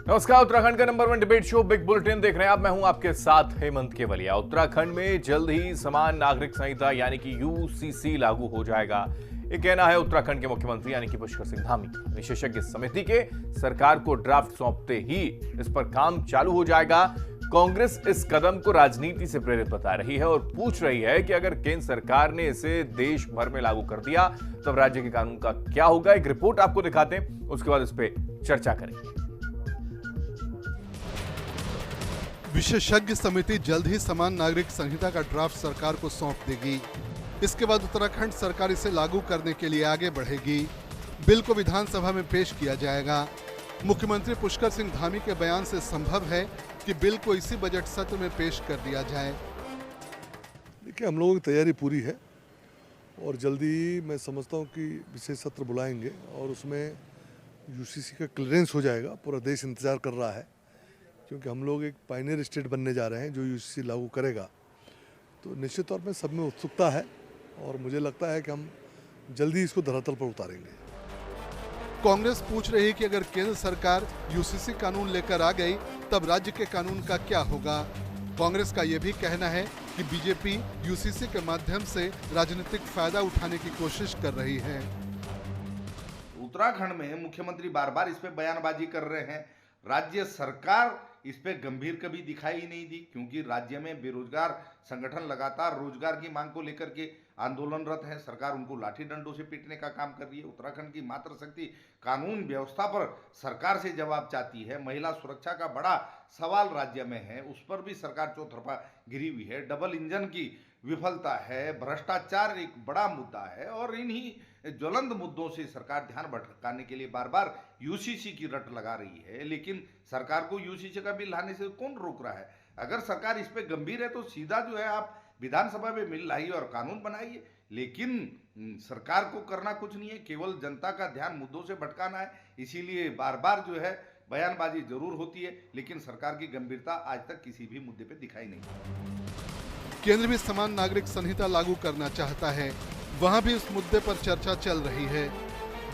नमस्कार, उत्तराखंड का number 1 debate show big bulletin देख रहे हैं आप। मैं हूं आपके साथ हेमंत केवलिया। उत्तराखंड में जल्द ही समान नागरिक संहिता यानी कि यूसीसी लागू हो जाएगा, ये कहना है उत्तराखंड के मुख्यमंत्री यानी कि पुष्कर सिंह धामी। विशेषज्ञ समिति के सरकार को ड्राफ्ट सौंपते ही इस पर काम चालू हो जाएगा। कांग्रेस इस कदम को राजनीति से प्रेरित बता रही है और पूछ रही है कि अगर केंद्र सरकार ने इसे देश भर में लागू कर दिया तब राज्य के कानून का क्या होगा। एक रिपोर्ट आपको दिखाते हैं, उसके बाद इस पर चर्चा करेंगे। विशेषज्ञ समिति जल्द ही समान नागरिक संहिता का ड्राफ्ट सरकार को सौंप देगी। इसके बाद उत्तराखंड सरकार इसे लागू करने के लिए आगे बढ़ेगी। बिल को विधानसभा में पेश किया जाएगा। मुख्यमंत्री पुष्कर सिंह धामी के बयान से संभव है कि बिल को इसी बजट सत्र में पेश कर दिया जाए। देखिए, हम लोगों की तैयारी पूरी है और जल्दी मैं समझता हूं कि विशेष सत्र बुलाएंगे और उसमें यूसीसी का क्लियरेंस हो जाएगा। पूरा देश इंतजार कर रहा है क्योंकि हम लोग एक पायनियर स्टेट बनने जा रहे हैं जो यूसीसी लागू करेगा। तो निश्चित तौर पर सब में उत्सुकता है और मुझे लगता है कि हम जल्दी इसको धरातल पर उतारेंगे। कांग्रेस पूछ रही है कि अगर केंद्र सरकार यूसीसी कानून लेकर आ गई तब राज्य के कानून का क्या होगा। कांग्रेस का यह भी कहना है कि बीजेपी यूसीसी के माध्यम से राजनीतिक फायदा उठाने की कोशिश कर रही है। उत्तराखंड में मुख्यमंत्री बार बार इस पे बयानबाजी कर रहे हैं। राज्य सरकार इस पे गंभीर कभी दिखाई ही नहीं दी क्योंकि राज्य में बेरोजगार संगठन लगातार रोजगार की मांग को लेकर के आंदोलनरत है। सरकार उनको लाठी डंडों से पीटने का काम कर रही है। उत्तराखंड की मातृशक्ति कानून व्यवस्था पर सरकार से जवाब चाहती है। महिला सुरक्षा का बड़ा सवाल राज्य में है, उस पर भी सरकार चौतरफा घिरी हुई है। डबल इंजन की विफलता है, भ्रष्टाचार एक बड़ा मुद्दा है और इन्हीं ज्वलंत मुद्दों से सरकार ध्यान भटकाने के लिए बार बार यूसीसी की रट लगा रही है। लेकिन सरकार को यूसीसी का बिल लाने से कौन रोक रहा है? अगर सरकार इस पे गंभीर है तो सीधा जो है आप विधानसभा में बिल लाइए और कानून बनाइए। लेकिन सरकार को करना कुछ नहीं है, केवल जनता का ध्यान मुद्दों से भटकाना है। इसीलिए बार बार जो है बयानबाजी जरूर होती है लेकिन सरकार की गंभीरता आज तक किसी भी मुद्दे पे दिखाई नहीं। केंद्र भी समान नागरिक संहिता लागू करना चाहता है, वहां भी इस मुद्दे पर चर्चा चल रही है।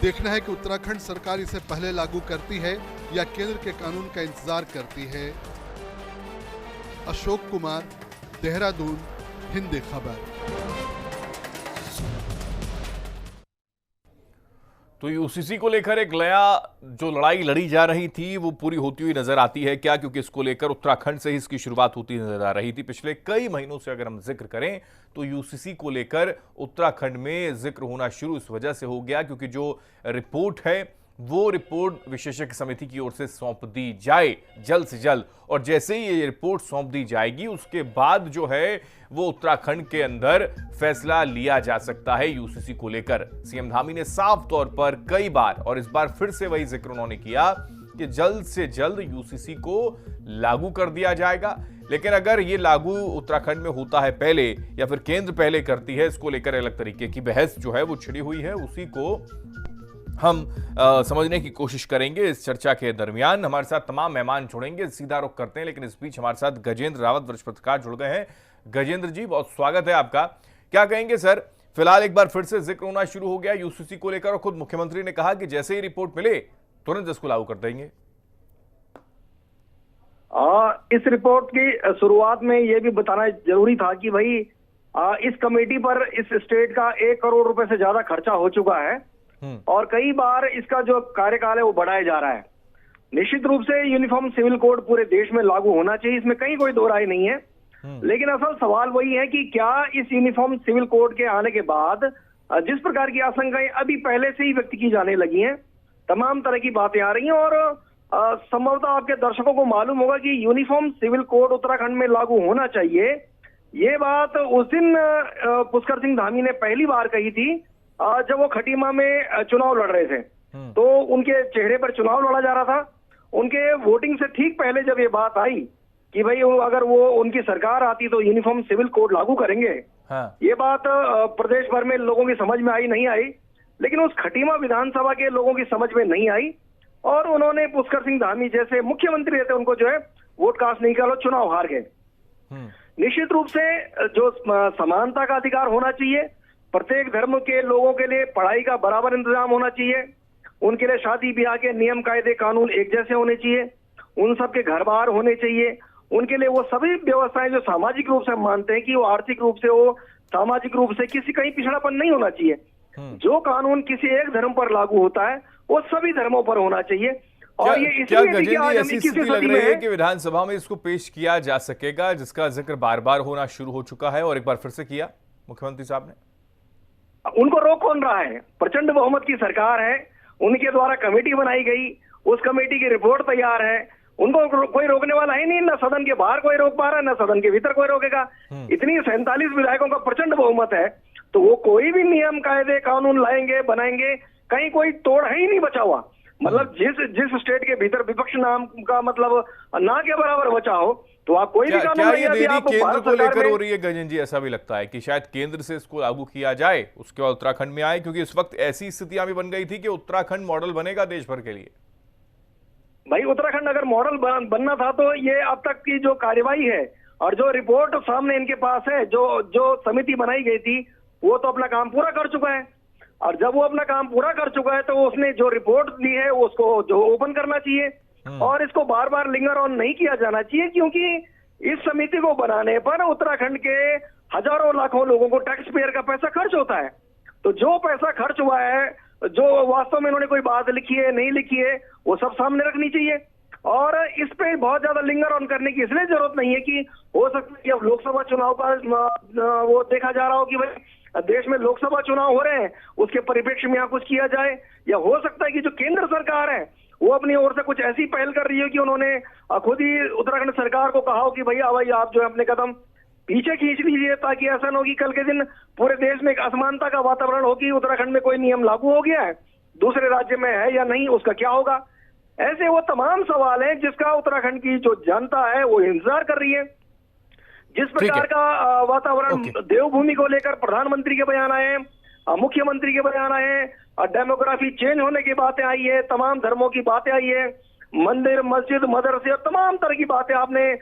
देखना है कि उत्तराखंड सरकार इसे पहले लागू करती है या केंद्र के कानून का इंतजार करती है। अशोक कुमार, देहरादून, हिंद खबर। तो यूसीसी को लेकर एक नया जो लड़ाई लड़ी जा रही थी वो पूरी होती हुई नजर आती है क्या? क्योंकि इसको लेकर उत्तराखंड से ही इसकी शुरुआत होती नजर आ रही थी। पिछले कई महीनों से अगर हम जिक्र करें तो यूसीसी को लेकर उत्तराखंड में जिक्र होना शुरू इस वजह से हो गया क्योंकि जो रिपोर्ट है वो रिपोर्ट विशेषज्ञ समिति की ओर से सौंप दी जाए जल्द से जल्द, और जैसे ही ये रिपोर्ट सौंप दी जाएगी उसके बाद जो है वो उत्तराखंड के अंदर फैसला लिया जा सकता है यूसीसी को लेकर। सीएम धामी ने साफ तौर पर कई बार और इस बार फिर से वही जिक्र उन्होंने किया कि जल्द से जल्द यूसीसी को लागू कर दिया जाएगा। लेकिन अगर ये लागू उत्तराखंड में होता है पहले या फिर केंद्र पहले करती है, इसको लेकर अलग तरीके की बहस जो है वो छिड़ी हुई है। उसी को हम समझने की कोशिश करेंगे इस चर्चा के दरमियान। हमारे साथ तमाम मेहमान जुड़ेंगे, सीधा रुख करते हैं, लेकिन इस बीच हमारे साथ गजेंद्र रावत वरिष्ठ पत्रकार जुड़ गए हैं। गजेंद्र जी, बहुत स्वागत है आपका। क्या कहेंगे सर? फिलहाल एक बार फिर से जिक्र होना शुरू हो गया यूसीसी को लेकर और खुद मुख्यमंत्री ने कहा कि जैसे ही रिपोर्ट मिले तुरंत इसको लागू कर देंगे। इस रिपोर्ट की शुरुआत में यह भी बताना जरूरी था कि भाई इस कमेटी पर इस स्टेट का 1 करोड़ रुपए से ज्यादा खर्चा हो चुका है और कई बार इसका जो कार्यकाल है वो बढ़ाया जा रहा है। निश्चित रूप से यूनिफॉर्म सिविल कोड पूरे देश में लागू होना चाहिए, इसमें कहीं कोई दो राय नहीं है। लेकिन असल सवाल वही है कि क्या इस यूनिफॉर्म सिविल कोड के आने के बाद जिस प्रकार की आशंकाएं अभी पहले से ही व्यक्त की जाने लगी हैं, तमाम तरह की बातें आ रही हैं और संभवतः आपके दर्शकों को मालूम होगा कि यूनिफॉर्म सिविल कोड उत्तराखंड में लागू होना चाहिए। ये बात उस दिन पुष्कर सिंह धामी ने पहली बार कही थी जब वो खटीमा में चुनाव लड़ रहे थे। तो उनके चेहरे पर चुनाव लड़ा जा रहा था। उनके वोटिंग से ठीक पहले जब ये बात आई कि भाई अगर वो उनकी सरकार आती तो यूनिफॉर्म सिविल कोड लागू करेंगे, ये बात प्रदेश भर में लोगों की समझ में आई नहीं आई, लेकिन उस खटीमा विधानसभा के लोगों की समझ में नहीं आई और उन्होंने पुष्कर सिंह धामी जैसे मुख्यमंत्री रहते उनको जो है वोट कास्ट नहीं किया, चुनाव हार गए। निश्चित रूप से जो समानता का अधिकार होना चाहिए, प्रत्येक धर्म के लोगों के लिए पढ़ाई का बराबर इंतजाम होना चाहिए, उनके लिए शादी ब्याह के नियम कायदे कानून एक जैसे होने चाहिए उन सबके घर बार होने चाहिए, उनके लिए वो सभी व्यवस्थाएं जो सामाजिक रूप से हम मानते हैं कि वो आर्थिक रूप से हो, सामाजिक रूप से किसी कहीं पिछड़ापन नहीं होना चाहिए। जो कानून किसी एक धर्म पर लागू होता है वो सभी धर्मों पर होना चाहिए। और ये क्या इसलिए गजेंद्र आज जी हम ऐसी 21वीं स्थिति लग सदी रही में है हैं। कि विधानसभा में इसको पेश किया जा सकेगा, जिसका जिक्र बार बार होना शुरू हो चुका है और एक बार फिर से किया मुख्यमंत्री साहब ने? उनको रोक कौन रहा है? प्रचंड बहुमत की सरकार है, उनके द्वारा कमेटी बनाई गई, उस कमेटी की रिपोर्ट तैयार है, उनको कोई रोकने वाला है नहीं। ना सदन के बाहर कोई रोक पा रहा है, ना सदन के भीतर कोई रोकेगा। इतनी 47 विधायकों का प्रचंड बहुमत है, तो वो कोई भी नियम कायदे कानून लाएंगे बनाएंगे, कहीं कोई तोड़ है ही नहीं बचा हुआ। मतलब जिस स्टेट के भीतर विपक्ष नाम का मतलब ना के बराबर बचा हो, तो आप कोई भी कानून क्या ये लाइए। अभी देरी आप केंद्र भारत को सरकार लेकर में हो रही है गजेंद्र जी? ऐसा भी लगता है कि शायद केंद्र से इसको लागू किया जाए, उसके बाद उत्तराखंड में आए, क्योंकि इस वक्त ऐसी स्थितियां भी बन गई थी कि उत्तराखंड मॉडल बनेगा देश भर के लिए। भाई उत्तराखंड अगर मॉडल बनना था तो ये अब तक की जो कार्यवाही है और जो रिपोर्ट सामने इनके पास है, जो समिति बनाई गई थी, वो तो अपना काम पूरा कर चुका है। और जब वो अपना काम पूरा कर चुका है तो उसने जो रिपोर्ट दी है उसको जो ओपन करना चाहिए और इसको बार बार लिंगर ऑन नहीं किया जाना चाहिए, क्योंकि इस समिति को बनाने पर उत्तराखंड के हजारों लाखों लोगों को टैक्स पेयर का पैसा खर्च होता है। तो जो पैसा खर्च हुआ है, जो वास्तव में इन्होंने कोई बात लिखी है नहीं लिखी है, वो सब सामने रखनी चाहिए। और इस पे बहुत ज्यादा लिंगर ऑन करने की इसलिए जरूरत नहीं है कि हो सकता है कि अब लोकसभा चुनाव का वो देखा जा रहा हो कि भाई देश में लोकसभा चुनाव हो रहे हैं, उसके परिप्रेक्ष्य में यहाँ कुछ किया जाए। या हो सकता है कि जो केंद्र सरकार है वो अपनी ओर से कुछ ऐसी पहल कर रही है कि उन्होंने खुद ही उत्तराखंड सरकार को कहा हो कि भैया भाई आप जो है अपने कदम पीछे खींच लीजिए, ताकि ऐसा न हो कि कल के दिन पूरे देश में एक असमानता का वातावरण हो कि उत्तराखंड में कोई नियम लागू हो गया है, दूसरे राज्य में है या नहीं, उसका क्या होगा। ऐसे वो तमाम सवाल हैं जिसका उत्तराखंड की जो जनता है वो इंतजार कर रही है। जिस प्रकार का वातावरण देवभूमि को लेकर प्रधानमंत्री के बयान आए, मुख्यमंत्री के बयान आए, डेमोग्राफी चेंज होने की बातें आई है, तमाम धर्मों की बातें आई है, मंदिर मस्जिद मदरसे और तमाम तरह की बातें आपने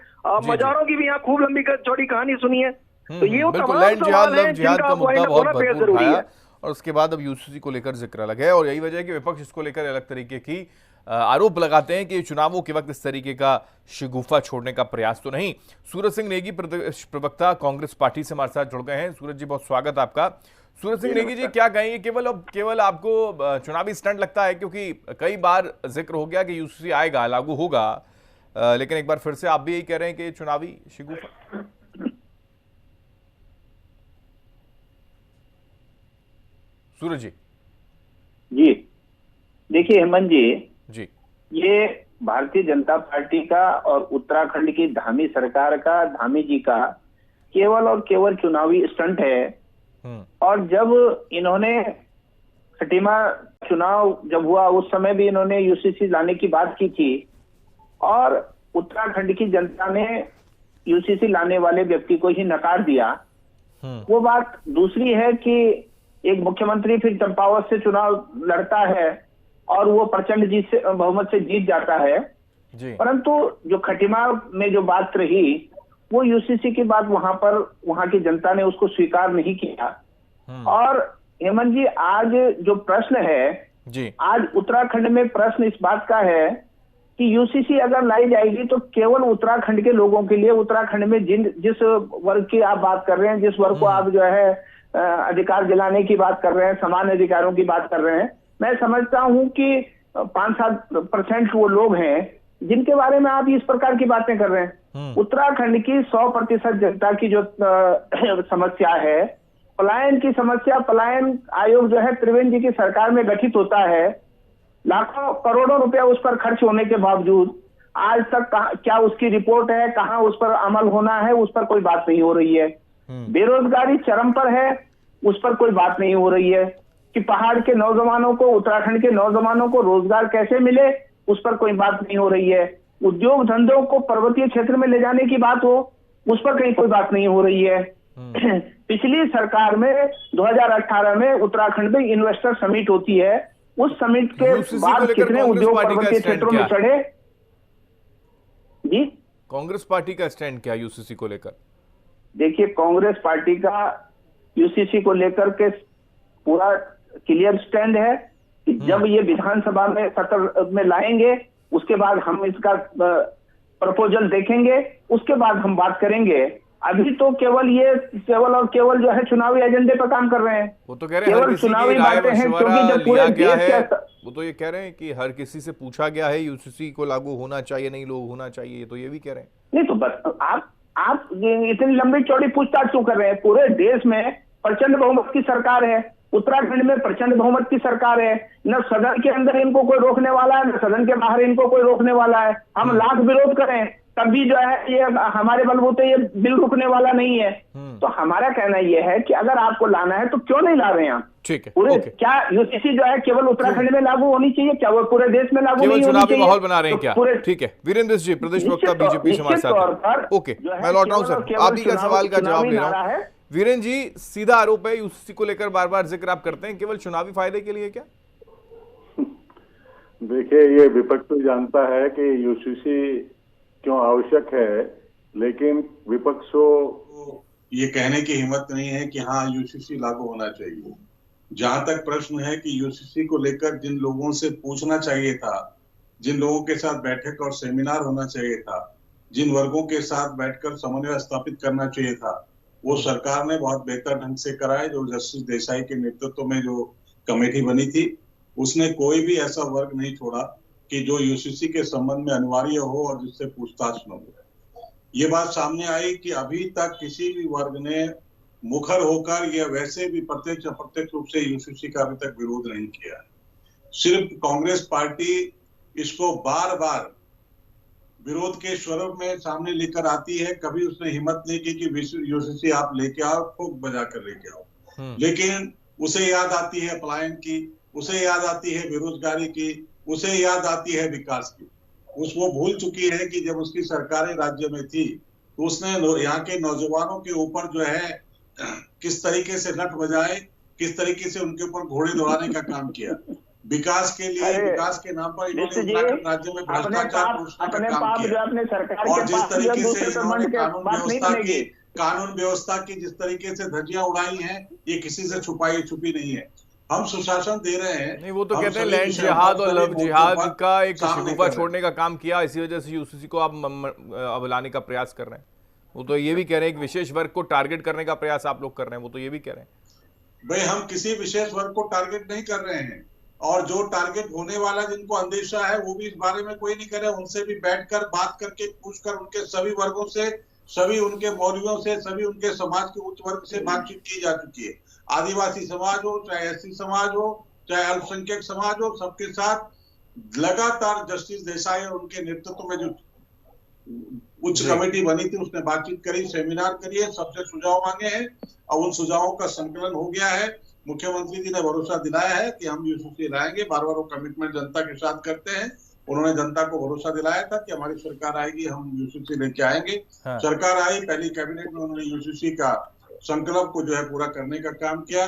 मजारों की भी यहाँ खूब लंबी चौड़ी कहानी सुनी है। तो ये वो बिल्कुल, तमाम लैंड जिहाद, सवाल हैं लव जिहाद जिनका का मुद्दा बहुत होना बेहद भरपूर जरूरी उठाया है। और उसके बाद अब यूसीसी को लेकर जिक्र अलग है, और यही वजह है कि विपक्ष इसको लेकर अलग तरीके की आरोप लगाते हैं कि चुनावों के वक्त इस तरीके का शिगुफा छोड़ने का प्रयास तो नहीं। सूरज सिंह नेगी प्रदेश प्रवक्ता कांग्रेस पार्टी से हमारे साथ जुड़ गए हैं। सूरज जी बहुत स्वागत आपका। सूरज सिंह नेगी जी, क्या कहेंगे, केवल आपको चुनावी स्टंट लगता है? क्योंकि कई बार जिक्र हो गया कि यूसीसी आएगा, लागू होगा, लेकिन एक बार फिर से आप भी यही कह रहे हैं कि चुनावी शिगुफा। सूरज जी देखिए हेमंत जी, ये भारतीय जनता पार्टी का और उत्तराखंड की धामी सरकार का, धामी जी का केवल और केवल चुनावी स्टंट है। और जब इन्होंने खटीमा चुनाव जब हुआ उस समय भी इन्होंने यूसीसी लाने की बात की थी और उत्तराखंड की जनता ने यूसीसी लाने वाले व्यक्ति को ही नकार दिया। वो बात दूसरी है कि एक मुख्यमंत्री फिर चंपावत से चुनाव लड़ता है और वो प्रचंड जीत से बहुमत से जीत जाता है जी। परंतु जो खटीमा में जो बात रही वो यूसीसी की बात वहां की जनता ने उसको स्वीकार नहीं किया। और हेमंत जी, आज जो प्रश्न है जी, आज उत्तराखंड में प्रश्न इस बात का है कि यूसीसी अगर लाई जाएगी तो केवल उत्तराखंड के लोगों के लिए, उत्तराखंड में जिस वर्ग की आप बात कर रहे हैं, जिस वर्ग को आप जो है अधिकार दिलाने की बात कर रहे हैं, समान अधिकारों की बात कर रहे हैं, मैं समझता हूं कि 5-7% वो लोग हैं जिनके बारे में आप इस प्रकार की बातें कर रहे हैं। उत्तराखंड की 100% जनता की जो समस्या है, पलायन की समस्या, पलायन आयोग जो है त्रिवेंद्र जी की सरकार में गठित होता है, लाखों करोड़ों रुपया उस पर खर्च होने के बावजूद आज तक क्या उसकी रिपोर्ट है, कहां उस पर अमल होना है, उस पर कोई बात नहीं हो रही है। बेरोजगारी चरम पर है, उस पर कोई बात नहीं हो रही है कि पहाड़ के नौजवानों को, उत्तराखंड के नौजवानों को रोजगार कैसे मिले, उस पर कोई बात नहीं हो रही है। उद्योग धंधों को पर्वतीय क्षेत्र में ले जाने की बात हो, उस पर कहीं कोई बात नहीं हो रही है। पिछली सरकार में 2018 में उत्तराखंड में इन्वेस्टर समिट होती है, उस समिट के बाद कितने उद्योग पर्वतीय क्षेत्रों में चढ़े। जी, कांग्रेस पार्टी का स्टैंड क्या यूसीसी को लेकर? देखिए, कांग्रेस पार्टी का यूसीसी को लेकर के पूरा क्लियर स्टैंड है कि जब ये विधानसभा में सत्र में लाएंगे उसके बाद हम इसका प्रपोजल देखेंगे, उसके बाद हम बात करेंगे। अभी तो केवल जो है चुनावी एजेंडे पर काम कर रहे हैं। वो तो कह रहे हैं हर किसी की राय मशवरा लिया गया है। वो तो ये कह रहे हैं कि हर किसी से पूछा गया है, यूसीसी को लागू होना चाहिए नहीं लोग होना चाहिए, तो ये भी कह रहे हैं। नहीं तो बस आप इतनी लंबी चौड़ी पूछताछ क्यों कर रहे हैं? पूरे देश में प्रचंड बहुमत की सरकार है, उत्तराखंड में प्रचंड बहुमत की सरकार है। न सदन के अंदर इनको कोई रोकने वाला है, न सदन के बाहर इनको कोई रोकने वाला है। हम लाख विरोध करें तब भी जो है ये हमारे बलबूते ये बिल रुकने वाला नहीं है। तो हमारा कहना ये है कि अगर आपको लाना है तो क्यों नहीं ला रहे हैं आप? ठीक है, पूरे क्या यूसीसी जो है केवल उत्तराखंड में लागू होनी चाहिए? क्या वो पूरे देश में लागू नहीं होनी चाहिए? चुनावी माहौल बना रहे हैं क्या? ठीक है, वीरेंद्र जी, प्रदेश प्रवक्ता बीजेपी हमारे साथ। ओके, मैं लौट रहा हूं सर, आप ही का सवाल का जवाब ले रहा हूं। वीरेंद्र जी, सीधा आरोप है यूसीसी को लेकर बार बार जिक्र आप करते हैं, केवल चुनावी फायदे के लिए क्या? देखिए, ये विपक्ष तो जानता है कि यूसीसी क्यों आवश्यक है, लेकिन विपक्ष को ये कहने की हिम्मत नहीं है कि हाँ यूसीसी लागू होना चाहिए। जहां तक प्रश्न है कि यूसीसी को लेकर जिन लोगों से पूछना चाहिए था, जिन लोगों के साथ बैठक और सेमिनार होना चाहिए था, जिन वर्गों के साथ बैठकर समन्वय स्थापित करना चाहिए था, वो सरकार ने बहुत बेहतर ढंग से कराए। जो जस्टिस देसाई के नेतृत्व में जो कमेटी बनी थी, उसने कोई भी ऐसा वर्ग नहीं छोड़ा कि जो यूसीसी के संबंध में अनिवार्य हो और जिससे पूछताछ न हो। ये बात सामने आई कि अभी तक किसी भी वर्ग ने मुखर होकर या वैसे भी प्रत्यक्ष अप्रत्यक्ष रूप से यूसीसी का अभी तक विरोध नहीं किया। सिर्फ कांग्रेस पार्टी इसको बार बार विरोध के स्वरूप में सामने लेकर आती है। कभी उसने हिम्मत नहीं की कि यूसीसी आप लेके आओ, ठोक बजा कर लेके आओ। लेकिन उसे याद आती है पलायन की, उसे याद आती है बेरोजगारी की, उसे याद आती है विकास की। वो भूल चुकी है कि जब उसकी सरकारें राज्य में थी तो उसने यहाँ के नौजवानों के ऊपर जो है किस तरीके से नट बजाए, किस तरीके से उनके ऊपर घोड़े दौड़ाने का काम किया। विकास के लिए, विकास के नाम पर इन्होंने उत्तराखंड राज्य में भ्रष्टाचार का काम किया। और जिस तरीके से इन्होंने कानून व्यवस्था की जिस तरीके से धज्जियां उड़ाई हैं, ये किसी से छुपी नहीं है। हम सुशासन दे रहे हैं। नहीं, वो तो कहते हैं लैंड जिहाद और लव जिहाद का एक शिकूफा छोड़ने का काम किया, इसी वजह से यूसीसी को आप अब लाने का प्रयास कर रहे हैं। वो तो ये भी कह रहे हैं एक विशेष वर्ग को टारगेट करने का प्रयास आप लोग कर रहे हैं, वो तो ये भी कह रहे हैं। भाई, हम किसी विशेष वर्ग को टारगेट नहीं कर रहे हैं, और जो टारगेट होने वाला जिनको अंदेशा है वो भी इस बारे में कोई नहीं करे। उनसे भी बैठकर बात करके पूछकर उनके सभी वर्गों से, सभी उनके मौलवियों से, सभी उनके समाज के उच्च वर्ग से बातचीत की जा चुकी है। आदिवासी समाज हो, चाहे एससी समाज हो, चाहे अल्पसंख्यक समाज हो, सबके साथ लगातार जस्टिस देसाई और उनके नेतृत्व में जो उच्च कमेटी बनी थी उसने बातचीत करी, सेमिनार करी है, सबसे सुझाव मांगे हैं और उन सुझावों का संकलन हो गया है। मुख्यमंत्री जी ने भरोसा दिलाया है कि हम यूसीसी लाएंगे। बार बार वो कमिटमेंट जनता के साथ करते हैं। उन्होंने जनता को भरोसा दिलाया था कि हमारी सरकार आएगी, हम यूसीसी लेके आएंगे। हाँ। सरकार आई, पहली कैबिनेट में उन्होंने यूसीसी का संकल्प को जो है पूरा करने का काम किया।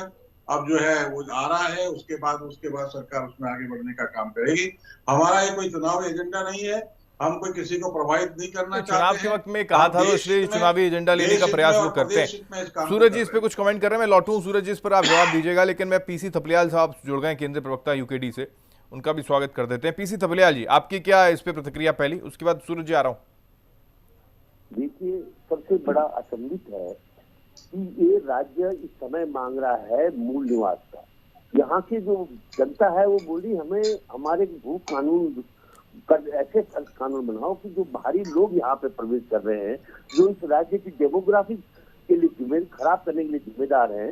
अब जो है वो आ रहा है, उसके बाद सरकार उसमें आगे बढ़ने का काम करेगी। हमारा ये कोई चुनावी एजेंडा नहीं है, हम कोई किसी को प्रभावित नहीं करना चाहते। चुनाव के वक्त में कहा था तो इसलिए चुनावी एजेंडा लेने का प्रयास वो करते हैं। सूरज जी इस पे कुछ कमेंट कर रहे हैं, मैं लौटूं सूरज जी इस पर आप जवाब दीजिएगा, लेकिन मैं पीसी थपलियाल साहब जुड़ गए केंद्रीय प्रवक्ता यूकेडी से, उनका भी स्वागत कर देते हैं। पीसी थपलियाल जी, आपकी क्या इस पे प्रतिक्रिया पहली, उसके बाद सूरज जी आ रहा हूँ। देखिए, सबसे बड़ा अचंभित है कि ये राज्य इस समय मांग रहा है मूल निवास का। यहाँ की जो जनता है वो बोली हमें हमारे भू कानून ऐसे कानून बनाओ कि जो बाहरी लोग यहाँ पे प्रवेश कर रहे हैं, जो इस राज्य की डेमोग्राफी के लिए खराब करने के लिए जिम्मेदार हैं,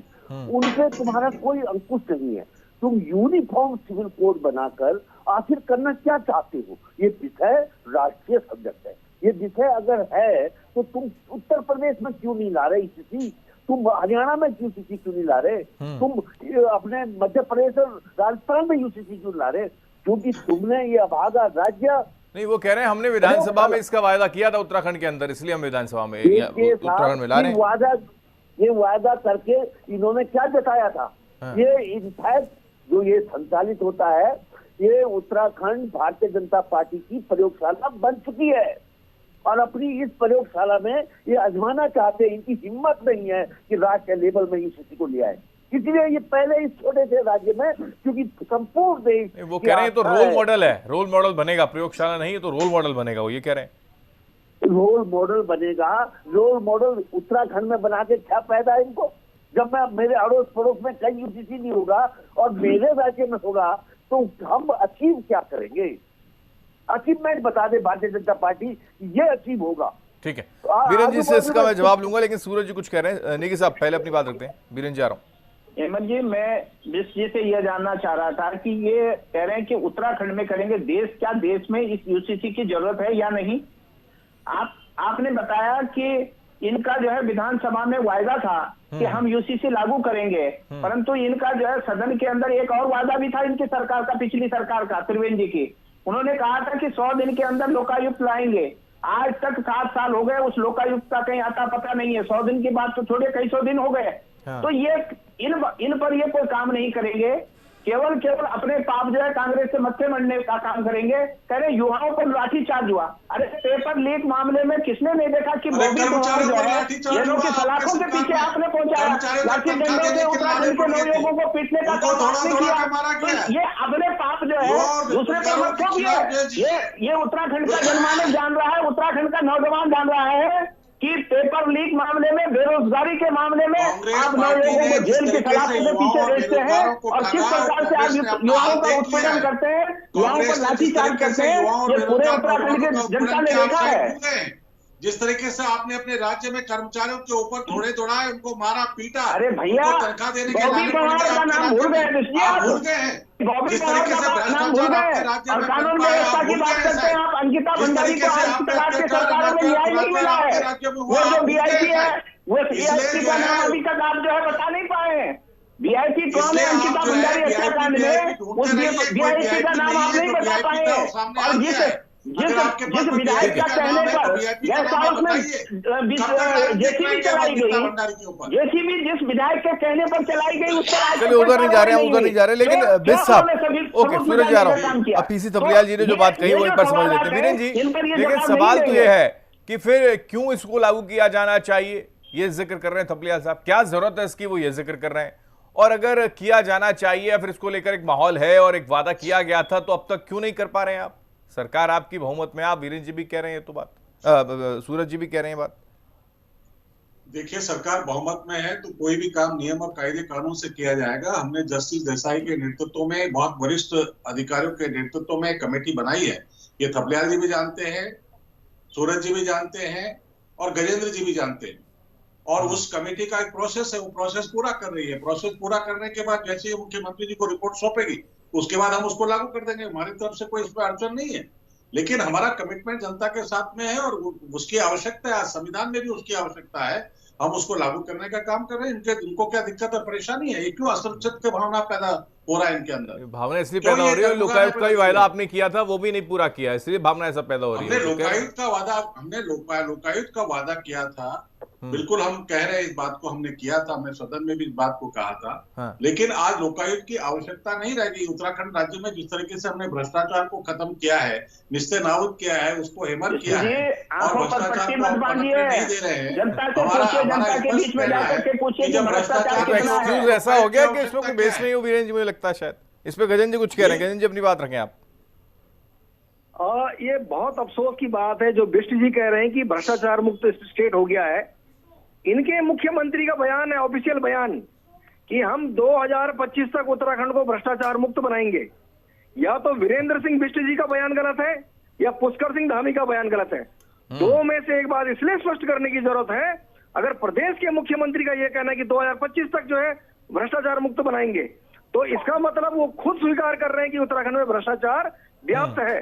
उन पे तुम्हारा कोई अंकुश नहीं है। तुम यूनिफॉर्म सिविल कोड बनाकर आखिर करना क्या चाहते हो? ये विषय राष्ट्रीय सब्जेक्ट है। ये विषय अगर है तो तुम उत्तर प्रदेश में क्यों नहीं ला रहे यूसीसी? तुम हरियाणा में यूसीसी क्यों नहीं ला रहे? तुम अपने मध्य प्रदेश और राजस्थान में यूसीसी क्यों ला रहे? क्योंकि तुमने ये अभागा राज्य नहीं, वो कह रहे हैं हमने विधानसभा में इसका वायदा किया था उत्तराखंड के अंदर, इसलिए हम विधानसभा में उत्तराखंड में ला रहे हैं। ये वायदा करके इन्होंने क्या जताया था? ये इनफैक्ट जो ये संचालित होता है, ये उत्तराखंड भारतीय जनता पार्टी की प्रयोगशाला बन चुकी है और अपनी इस प्रयोगशाला में ये आजमाना चाहते हैं। इनकी हिम्मत नहीं है कि राष्ट्रीय लेवल में यूसीसी को ले आए। इसलिए ये पहले इस छोटे से राज्य में, क्योंकि संपूर्ण देश वो कह रहे हैं तो रोल मॉडल है, रोल मॉडल बनेगा, प्रयोगशाला नहीं है तो रोल मॉडल बनेगा, वो ये कह रहे हैं। रोल मॉडल बनेगा। रोल मॉडल उत्तराखंड में बना के क्या फायदा है इनको, जब मैं मेरे अड़ोस पड़ोस में कहीं यूसीसी नहीं होगा और मेरे राज्य में होगा तो हम अचीव क्या करेंगे? अचीवमेंट बता दे भारतीय जनता पार्टी, ये अचीव होगा। ठीक है, बीरेन जी से इसका मैं जवाब लूंगा, लेकिन सूरज जी कुछ कह रहे हैं। नेगी साहब पहले अपनी बात रखते हैं, बीरेन जी आ रहा हूँ। हेमंत जी, मैं जी से यह जानना चाह रहा था कि ये कह रहे हैं कि उत्तराखंड में करेंगे, क्या देश में इस यूसीसी की जरूरत है या नहीं? आपने बताया कि इनका जो है विधानसभा में वायदा था कि हम यूसीसी लागू करेंगे, परंतु इनका जो है सदन के अंदर एक और वायदा भी था इनकी सरकार का, पिछली सरकार का, त्रिवेंद्र जी की। उन्होंने कहा था कि 100 दिन के अंदर लोकायुक्त लाएंगे। आज तक 7 साल हो गए, उस लोकायुक्त का कहीं आता पता नहीं है। 100 दिन की बात तो छोड़े, कई 100 दिन हो गए। तो ये इन पर ये कोई काम नहीं करेंगे, केवल अपने पाप जो है कांग्रेस से मत्थे मरने का काम करेंगे। कह रहे युवाओं पर लाठीचार्ज हुआ। अरे पेपर लीक मामले में किसने नहीं देखा कि मोदी कुमार जो है ये लोग की सलाखों के पीछे आपने पहुंचाया, लाठी डंडों से उत्तराखंड के लोगों को पीटने का काम आपने किया। तो ये अपने पाप जो है दूसरे पर मत थोपिए। ये उत्तराखंड का जनमानस जान रहा है, उत्तराखंड का नौजवान जान रहा है कि पेपर लीक मामले में, बेरोजगारी के मामले में आप लोगों को जेल की सलाखों के पीछे भेजते हैं और किस प्रकार से आप युवाओं का उत्पीड़न करते हैं, युवाओं पर लाठीचार्ज करते हैं, ये पूरे उत्तराखंड की जनता ने देखा है। जिस तरीके से आपने अपने राज्य में कर्मचारियों के ऊपर थोड़े दौड़ाए, उनको मारा पीटा, अरे भैया तनख्वाह देने के बॉबी पवार का नाम भूल गए, भूल गए हैं। बॉबी पवार का नाम भूल गए और कानून व्यवस्था की बात करते हैं आप। अंकिता भंडारी को आज तक की सरकारों में न्याय नहीं मिला है। वो जो बीआईसी है, वो सीआईसी का नाम अभी तक आप जो है बता नहीं पाए। बीआईसी कौन है? अंकिता भंडारी हत्याकांड में उस बीआईसी का नाम आप नहीं बता पाए। और जिस विधायक का कहने पर गेस्ट हाउस में जेसीबी चलाई गई, जेसीबी जिस विधायक के कहने पर चलाई गई, उस पर चलिए उधर नहीं जा रहे, लेकिन बिस साहब, ओके सूरज जा रहा हूँ। अब पीसी थपलियाल जी ने जो बात कही वो एक बार समझ लेते हैं। बीरेन जी, लेकिन सवाल तो ये है कि फिर क्यों इसको लागू किया जाना चाहिए, ये जिक्र कर रहे हैं थपलियाल साहब, क्या जरूरत है इसकी, वो ये जिक्र कर रहे हैं। और अगर किया जाना चाहिए, फिर इसको लेकर एक माहौल है और एक वादा किया गया था, तो अब तक क्यों नहीं कर पा रहे हैं आप? सरकार आपकी बहुमत में, आप वीरेंद्र जी भी कह रहे हैं तो बात, सूरज जी भी कह रहे हैं बात। देखिए, सरकार बहुमत में है तो कोई भी काम नियम और कायदे कानून से किया जाएगा। हमने जस्टिस देसाई के नेतृत्व में, बहुत वरिष्ठ अधिकारियों के नेतृत्व में एक कमेटी बनाई है। ये थपलियाल जी भी जानते हैं, सूरज जी भी जानते हैं और गजेंद्र जी भी जानते हैं। और उस कमेटी का एक प्रोसेस है, वो प्रोसेस पूरा कर रही है। प्रोसेस पूरा करने के बाद जैसे ही मुख्यमंत्री जी को रिपोर्ट सौंपेगी, उसके बाद हम उसको लागू कर देंगे। हमारी तरफ से कोई इसमें अड़चन नहीं है, लेकिन हमारा कमिटमेंट जनता के साथ में है और उसकी आवश्यकता है। संविधान में भी उसकी आवश्यकता है, हम उसको लागू करने का काम कर रहे हैं। इनको क्या दिक्कत है, परेशानी है? ये क्यों असुरक्षित की भावना पैदा हो रहा है इनके अंदर? भावना इसलिए पैदा हो रही है, लोकायुक्त का ही वायदा आपने किया था, वो भी नहीं पूरा किया, इसलिए भावना ऐसा पैदा हो रही है। हमने लोकायुक्त का वादा किया था, बिल्कुल हम कह रहे हैं, इस बात को हमने किया था, हमने सदन में भी इस बात को कहा था। हाँ। लेकिन आज लोकायुक्त की आवश्यकता नहीं रह गई। उत्तराखंड राज्य में जिस तरीके से हमने भ्रष्टाचार को खत्म किया है, निस्ते नाबूद किया है, उसको हेमर किया है और भ्रष्टाचार को नहीं दे रहे हैं। एक्सक्यूज ऐसा हो गया कि इसमें कोई बेस नहीं हो, वीरेंद्र जी, मुझे लगता है शायद इस पे गजेंद्र जी कुछ कह रहे हैं। गजेंद्र जी अपनी बात रखें आप। ये बहुत अफसोस की बात है जो बिष्ट जी कह रहे हैं कि भ्रष्टाचार मुक्त स्टेट हो गया है। इनके मुख्यमंत्री का बयान है, ऑफिशियल बयान, कि हम 2025 तक उत्तराखंड को भ्रष्टाचार मुक्त बनाएंगे। या तो वीरेंद्र सिंह बिष्ट जी का बयान गलत है या पुष्कर सिंह धामी का बयान गलत है। दो में से एक बात इसलिए स्पष्ट करने की जरूरत है। अगर प्रदेश के मुख्यमंत्री का यह कहना है कि 2025 तक जो है भ्रष्टाचार मुक्त बनाएंगे, तो इसका मतलब वो खुद स्वीकार कर रहे हैं कि उत्तराखंड में भ्रष्टाचार व्याप्त है।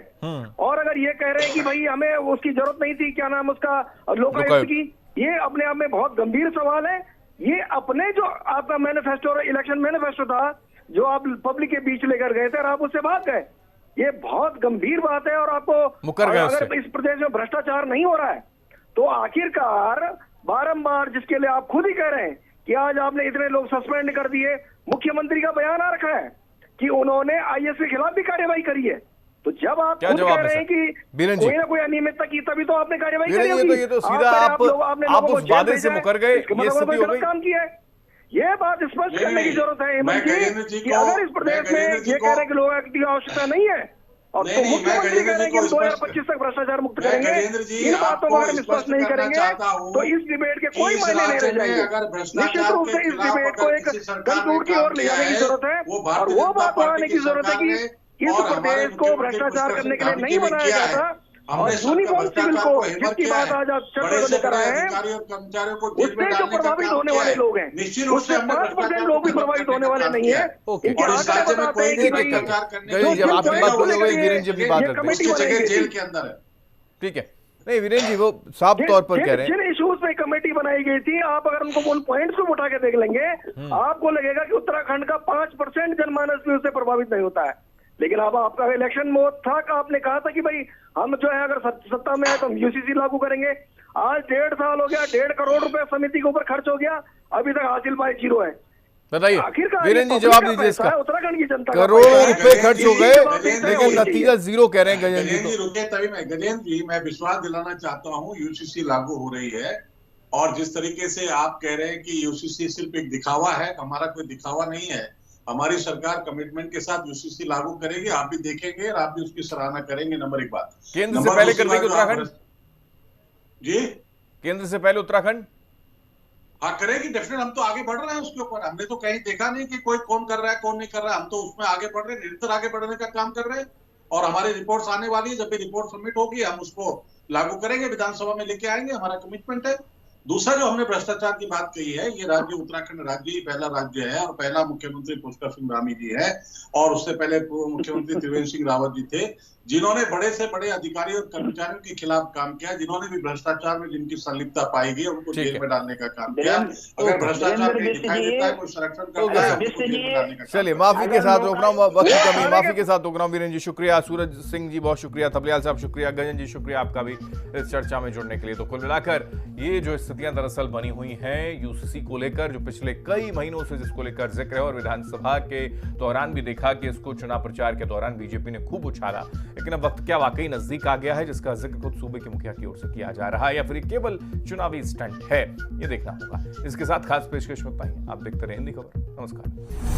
और अगर ये कह रहे हैं कि भाई हमें उसकी जरूरत नहीं थी, क्या नाम उसका, लोकायुक्त की, ये अपने आप में बहुत गंभीर सवाल है। ये अपने जो आपका मैनिफेस्टो, इलेक्शन मैनिफेस्टो था, जो आप पब्लिक के बीच लेकर गए थे और आप उससे भाग गए, ये बहुत गंभीर बात है। और आपको अगर इस प्रदेश में भ्रष्टाचार नहीं हो रहा है, तो आखिरकार बारंबार, जिसके लिए आप खुद ही कह रहे हैं कि आज आपने इतने लोग सस्पेंड कर दिए, मुख्यमंत्री का बयान आ रखा है कि उन्होंने आईएएस के खिलाफ भी कार्रवाई करी है। तो जब आप कह रहे हैं कि कोई ना कोई अनियमितता की, तभी तो आपने कार्रवाई करी होगी। ये तो सीधा आप उस वादे से मुकर गए, ये स्थिति हो गई। काम किया है, ये बात स्पष्ट करने की जरूरत है हेमंत जी कि अगर इस प्रदेश में ये कह रहे हैं कि लोकायुक्त की आवश्यकता नहीं है और तो मुख्यमंत्री कह रहे हैं कि 2025 तक भ्रष्टाचार मुक्त करेंगे, इन बातों को अगर स्पष्ट नहीं करेंगे तो इस डिबेट के कोई मायने नहीं रह जाएंगे। निश्चित रूप से इस डिबेट को एक कंक्लूड की ओर ले जाने की जरूरत है और वो बात बढ़ाने की जरूरत है कि इस प्रदेश को भ्रष्टाचार करने के लिए नहीं बनाया जाता और यूनिफॉर्म सिविल को जिसकी बात आज आप चर्चा को लेकर आए हैं उससे जो प्रभावित होने वाले लोग हैं उससे 5% लोग भी प्रभावित होने वाले नहीं है। इनके आंकड़े बताते हैं कि जेल के अंदर है। ठीक है, नहीं वीरेंद्र जी वो साफ तौर पर कह रहे हैं जिन इश्यूज पे कमेटी बनाई गई थी, आप अगर उनको उन पॉइंट्स को उठा के देख लेंगे आपको लगेगा कि उत्तराखंड का 5% जनमानस भी उससे प्रभावित नहीं होता है। लेकिन अब आपका इलेक्शन मोड था कि आपने कहा था कि भाई हम जो है अगर सत्ता में आए तो हम यूसीसी लागू करेंगे। आज 1.5 साल हो गया, 1.5 करोड़ रुपए समिति के ऊपर खर्च हो गया, अभी तक हासिल पाए 0 है। बताइए आखिरकार वीरेंद्र जी जवाब दीजिए इसका। उत्तराखंड की जनता करोड़ों रुपए खर्च हो गए लेकिन नतीजा 0 कह रहे हैं गजेंद्र जी। रुके तभी मैं गजेंद्र जी मैं विश्वास दिलाना चाहता हूँ यूसीसी लागू हो रही है और जिस तरीके से आप कह रहे हैं कि यूसीसी सिर्फ एक दिखावा है, हमारा कोई दिखावा नहीं है। हमारी सरकार कमिटमेंट के साथ यूसीसी लागू करेगी, आप भी देखेंगे और आप भी उसकी सराहना करेंगे। नंबर 1 बात। केंद्र से पहले कर देंगे उत्तराखंड जी, केंद्र से पहले उत्तराखंड हाँ करेगी डेफिनेट। हम तो आगे बढ़ रहे हैं उसके ऊपर, हमने तो कहीं देखा नहीं कि कोई कौन कर रहा है कौन नहीं कर रहा है। हम तो उसमें आगे बढ़ रहे हैं, निरंतर आगे बढ़ने का काम कर रहे हैं और हमारी रिपोर्ट्स आने वाली है। जब भी रिपोर्ट सबमिट होगी हम उसको लागू करेंगे, विधानसभा में लेके आएंगे, हमारा कमिटमेंट है। दूसरा जो हमने भ्रष्टाचार की बात कही है, ये राज्य उत्तराखंड राज्य ही पहला राज्य है और पहला मुख्यमंत्री पुष्कर सिंह धामी जी है और उससे पहले मुख्यमंत्री त्रिवेंद्र सिंह रावत जी थे जिन्होंने बड़े से बड़े अधिकारी और कर्मचारियों के खिलाफ काम किया, जिन्होंने भी भ्रष्टाचार में जिनकी संलिप्तता पाई गई उनको जेल में डालने का काम किया। अगर भ्रष्टाचार नहीं दिखाई देता है, कोई संरक्षण करता है, उनको जेल में डालने का काम। चलिए माफी के साथ रोक रहा हूँ, वक्त की कमी, माफी के साथ रोक रहा हूँ। वीरेंद्र जी शुक्रिया, सूरज सिंह जी बहुत शुक्रिया, थपलियाल साहब शुक्रिया, गजन जी शुक्रिया आपका भी इस चर्चा में जुड़ने के लिए। तो कुल मिलाकर ये जो स्थितियां दरअसल बनी हुई हैं यूसीसी को लेकर, जो पिछले कई महीनों से जिसको लेकर जिक्र है और विधानसभा के दौरान भी देखा कि इसको चुनाव प्रचार के दौरान बीजेपी ने खूब उछाला, लेकिन अब वक्त क्या वाकई नजदीक आ गया है जिसका जिक्र खुद सूबे के मुखिया की ओर से किया जा रहा है या फिर केवल चुनावी स्टंट है, ये देखना होगा। इसके साथ खास पेशकश होता है, आप देखते रहे हिंदी खबर। नमस्कार।